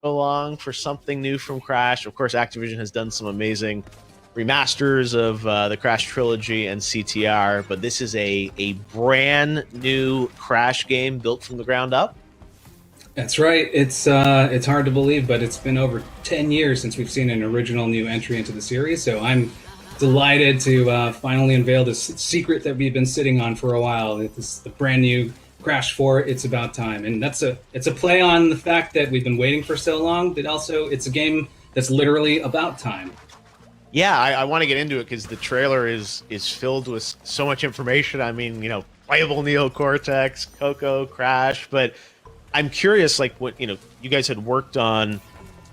along for something new from Crash. Of course, Activision has done some amazing remasters of the Crash trilogy and CTR, but this is a brand new Crash game built from the ground up. That's right. It's hard to believe, but it's been over 10 years since we've seen an original new entry into the series. So I'm delighted to finally unveil this secret that we've been sitting on for a while. It's the brand new Crash 4. It's about time, and it's a play on the fact that we've been waiting for so long. But also, it's a game that's literally about time. Yeah, I want to get into it because the trailer is filled with so much information. I mean, playable Neo Cortex, Coco, Crash, but I'm curious, like what you guys had worked on,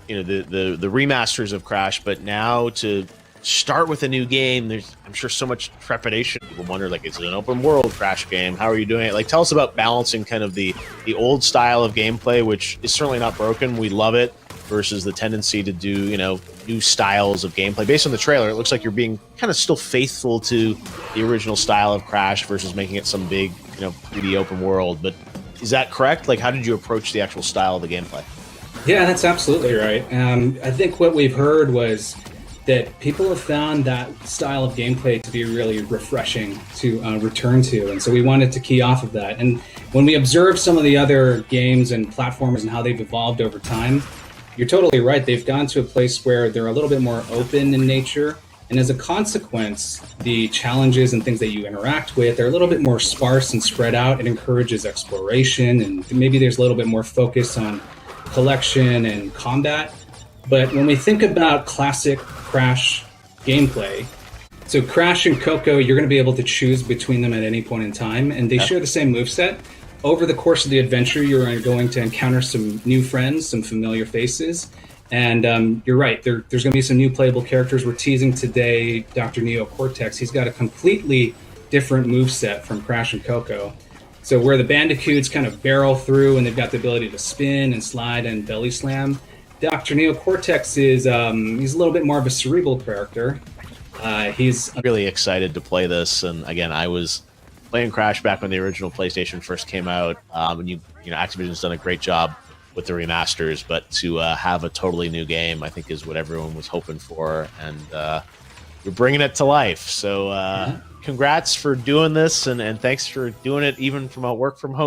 the remasters of Crash, but now to start with a new game, there's I'm sure so much trepidation. People wonder, like, is it an open world Crash game? How are you doing it? Like, tell us about balancing kind of the old style of gameplay, which is certainly not broken. We love it, versus the tendency to do new styles of gameplay. Based on the trailer, it looks like you're being kind of still faithful to the original style of Crash versus making it some big 3D open world. But is that correct? Like, how did you approach the actual style of the gameplay? Yeah, that's absolutely right. I think what we've heard was that people have found that style of gameplay to be really refreshing to return to. And so we wanted to key off of that. And when we observe some of the other games and platformers and how they've evolved over time, you're totally right. They've gone to a place where they're a little bit more open in nature. And as a consequence, the challenges and things that you interact with are a little bit more sparse and spread out. It encourages exploration, and maybe there's a little bit more focus on collection and combat. But when we think about classic Crash gameplay, so Crash and Coco, you're going to be able to choose between them at any point in time, and they share the same moveset. Over the course of the adventure, you're going to encounter some new friends, some familiar faces, and you're right, there's going to be some new playable characters. We're teasing today Dr. Neo Cortex. He's got a completely different moveset from Crash and Coco. So where the Bandicoots kind of barrel through and they've got the ability to spin and slide and belly slam, Dr. Neo Cortex is he's a little bit more of a cerebral character. He's Really excited to play this, and again, I was playing Crash back when the original PlayStation first came out, and Activision's done a great job with the remasters, but to have a totally new game, I think, is what everyone was hoping for, and you're bringing it to life. So congrats for doing this, and thanks for doing it even from a work from home